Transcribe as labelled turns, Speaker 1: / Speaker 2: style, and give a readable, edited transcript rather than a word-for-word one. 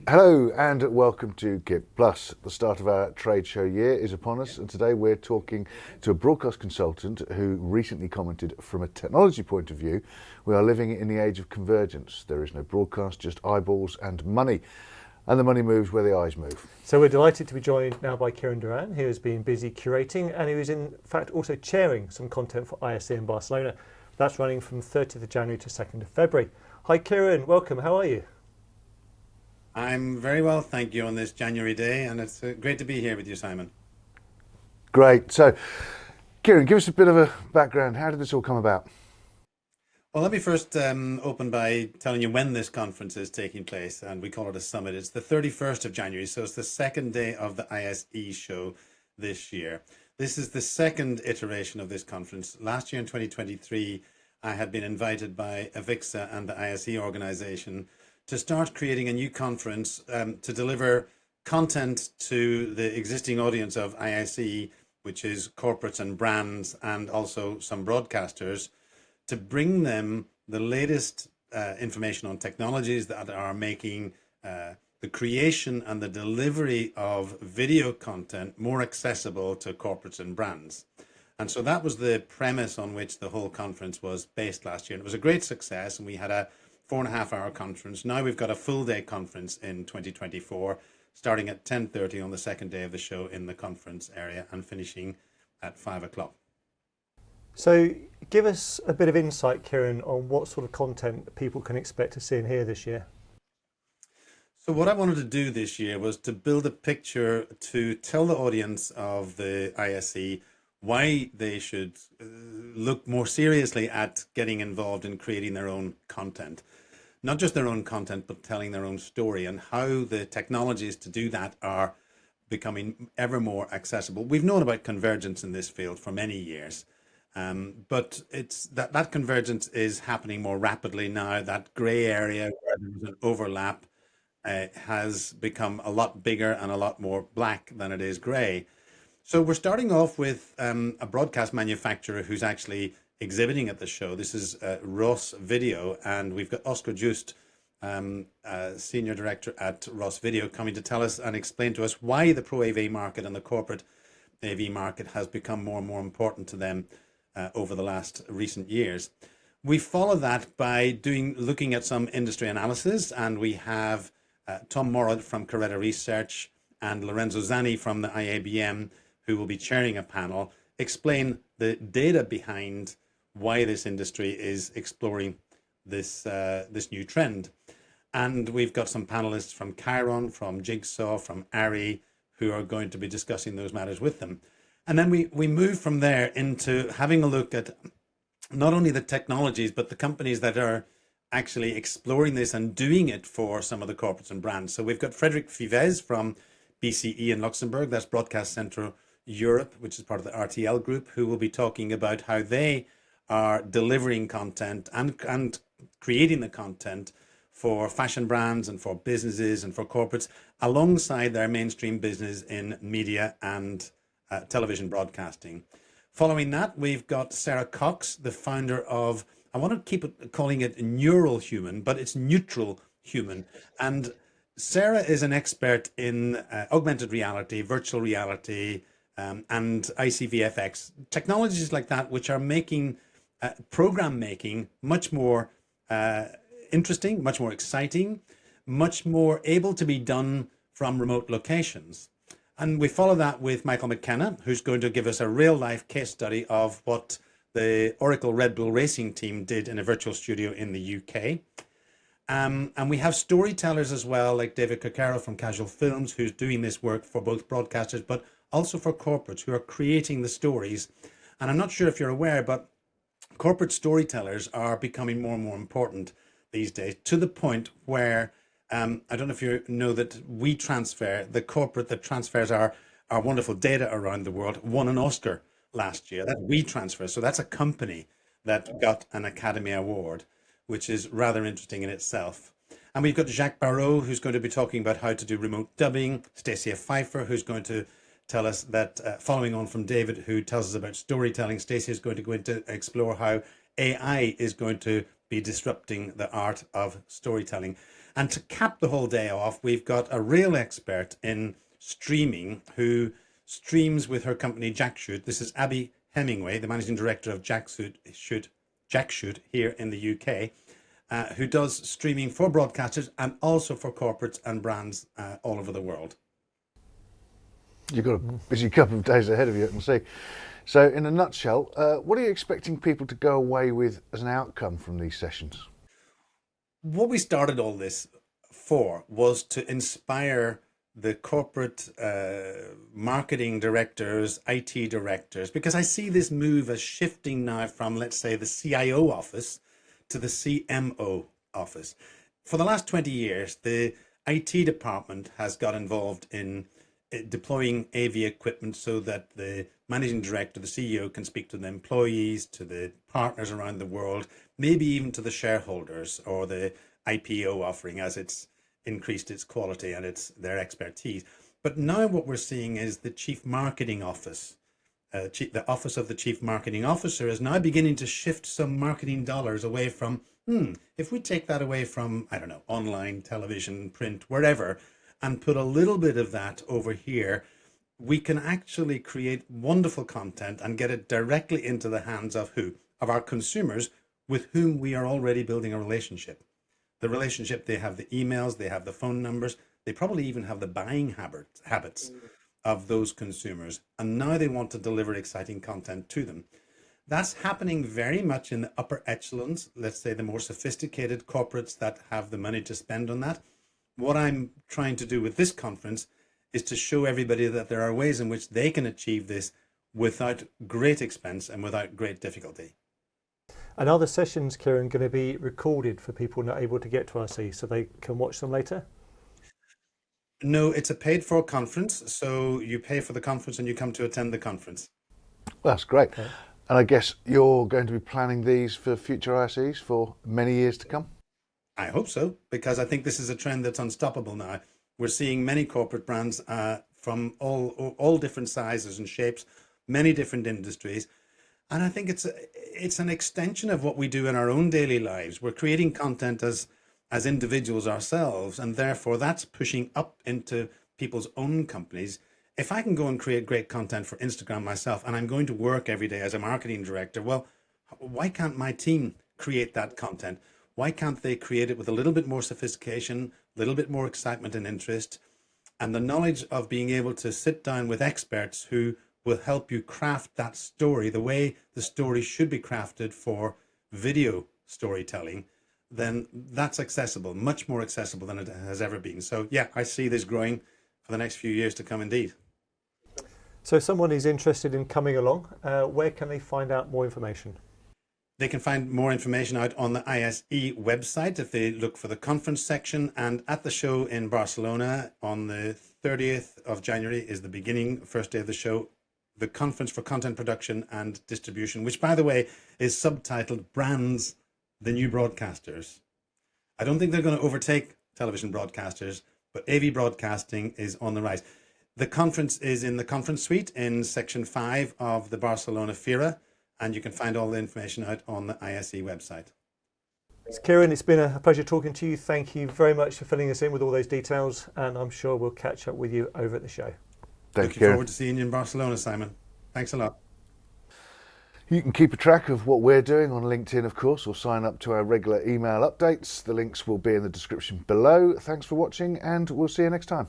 Speaker 1: Hello and welcome to GIP Plus. The start of our trade show year is upon us, and today we're talking to a broadcast consultant who recently commented, from a technology point of view, we are living in the age of convergence. There is no broadcast, just eyeballs and money. And the money moves where the eyes move.
Speaker 2: So we're delighted to be joined now by Ciaran Doran, who has been busy curating and who is in fact also chairing some content for ISE in Barcelona. That's running from 30th of January to 2nd of February. Hi Ciaran, welcome, how are you?
Speaker 3: I'm very well, thank you, on this January day, and it's great to be here with you, Simon.
Speaker 1: Great. So, Ciaran, give us a bit of a background. How did this all come about?
Speaker 3: Well, let me first open by telling you when this conference is taking place, and we call it a summit. It's the 31st of January, so it's the second day of the ISE show this year. This is the second iteration of this conference. Last year in 2023, I had been invited by AVIXA and the ISE organization to start creating a new conference to deliver content to the existing audience of ISE, which is corporates and brands and also some broadcasters, to bring them the latest information on technologies that are making the creation and the delivery of video content more accessible to corporates and brands. And so that was the premise on which the whole conference was based last year. And it was a great success, and we had a 4.5-hour conference. Now we've got a full day conference in 2024, starting at 10:30 on the second day of the show in the conference area and finishing at 5 o'clock.
Speaker 2: So give us a bit of insight, Ciaran, on what sort of content people can expect to see and hear this year.
Speaker 3: So what I wanted to do this year was to build a picture to tell the audience of the ISE why they should look more seriously at getting involved in creating their own content. Not just their own content, but telling their own story, and how the technologies to do that are becoming ever more accessible. We've known about convergence in this field for many years, but it's that convergence is happening more rapidly now. That grey area where there's an overlap has become a lot bigger and a lot more black than it is grey. So we're starting off with a broadcast manufacturer who's actually exhibiting at the show. This is Ross Video, and we've got Oscar Just, Senior Director at Ross Video, coming to tell us and explain to us why the proAV market and the corporate AV market has become more and more important to them over the last recent years. We follow that by looking at some industry analysis, and we have Tom Morrod from Coretta Research and Lorenzo Zanni from the IABM, who will be chairing a panel, explain the data behind why this industry is exploring this new trend. And we've got some panelists from Chiron, from Jigsaw, from ARI, who are going to be discussing those matters with them. And then we move from there into having a look at not only the technologies, but the companies that are actually exploring this and doing it for some of the corporates and brands. So we've got Frederic Fivez from BCE in Luxembourg, that's Broadcast Central Europe, which is part of the RTL group, who will be talking about how they are delivering content and creating the content for fashion brands and for businesses and for corporates alongside their mainstream business in media and television broadcasting. Following that, we've got Sarah Cox, the founder of, I want to keep calling it Neural Human, but it's Neutral Human. And Sarah is an expert in augmented reality, virtual reality, and ICVFX, technologies like that, which are making program making much more interesting, much more exciting, much more able to be done from remote locations. And we follow that with Michael McKenna, who's going to give us a real life case study of what the Oracle Red Bull Racing team did in a virtual studio in the UK. And we have storytellers as well, like David Coccaro from Casual Films, who's doing this work for both broadcasters, but also for corporates who are creating the stories. And I'm not sure if you're aware, but corporate storytellers are becoming more and more important these days, to the point where I don't know if you know that the corporate that transfers our wonderful data around the world, won an Oscar last year. That WeTransfer. So that's a company that got an Academy Award, which is rather interesting in itself. And we've got Jacques Barrault, who's going to be talking about how to do remote dubbing. Stacia Pfeiffer, who's going to tell us that, following on from David, who tells us about storytelling, Stacey is going to go into explore how AI is going to be disrupting the art of storytelling. And to cap the whole day off, we've got a real expert in streaming who streams with her company Jackshoot. This is Abby Hemingway, the managing director of Jackshoot here in the UK, who does streaming for broadcasters and also for corporates and brands all over the world.
Speaker 1: You've got a busy couple of days ahead of you, I can see. So in a nutshell, what are you expecting people to go away with as an outcome from these sessions?
Speaker 3: What we started all this for was to inspire the corporate marketing directors, IT directors, because I see this move as shifting now from, let's say, the CIO office to the CMO office. For the last 20 years, the IT department has got involved in deploying AV equipment so that the managing director, the CEO, can speak to the employees, to the partners around the world, maybe even to the shareholders or the IPO offering as it's increased its quality and their expertise. But now what we're seeing is the chief marketing office, the office of the chief marketing officer is now beginning to shift some marketing dollars away from, if we take that away from, I don't know, online, television, print, wherever, and put a little bit of that over here, we can actually create wonderful content and get it directly into the hands of who? Of our consumers with whom we are already building a relationship. The relationship, they have the emails, they have the phone numbers, they probably even have the buying habits of those consumers. And now they want to deliver exciting content to them. That's happening very much in the upper echelons, let's say the more sophisticated corporates that have the money to spend on that. What I'm trying to do with this conference is to show everybody that there are ways in which they can achieve this without great expense and without great difficulty.
Speaker 2: And are the sessions, Ciaran, going to be recorded for people not able to get to ISE so they can watch them later?
Speaker 3: No, it's a paid for conference. So you pay for the conference and you come to attend the conference.
Speaker 1: Well, that's great.
Speaker 2: Okay.
Speaker 1: And I guess you're going to be planning these for future ISEs for many years to come?
Speaker 3: I hope so, because I think this is a trend that's unstoppable now. We're seeing many corporate brands from all different sizes and shapes, many different industries. And I think it's an extension of what we do in our own daily lives. We're creating content as individuals ourselves, and therefore that's pushing up into people's own companies. If I can go and create great content for Instagram myself, and I'm going to work every day as a marketing director, well, why can't my team create that content? Why can't they create it with a little bit more sophistication, a little bit more excitement and interest, and the knowledge of being able to sit down with experts who will help you craft that story the way the story should be crafted for video storytelling? Then that's accessible, much more accessible than it has ever been. So yeah, I see this growing for the next few years to come indeed.
Speaker 2: So if someone is interested in coming along, where can they find out more information?
Speaker 3: They can find more information out on the ISE website if they look for the conference section. And at the show in Barcelona on the 30th of January is the first day of the show, the Conference for Content Production and Distribution, which, by the way, is subtitled Brands, the New Broadcasters. I don't think they're going to overtake television broadcasters, but AV broadcasting is on the rise. The conference is in the conference suite in section 5 of the Barcelona Fira, and you can find all the information out on the ISE website.
Speaker 2: Ciaran, it's been a pleasure talking to you. Thank you very much for filling us in with all those details, and I'm sure we'll catch up with you over at the show.
Speaker 3: Looking forward to seeing you in Barcelona, Simon. Thanks a lot.
Speaker 1: You can keep a track of what we're doing on LinkedIn, of course, or sign up to our regular email updates. The links will be in the description below. Thanks for watching, and we'll see you next time.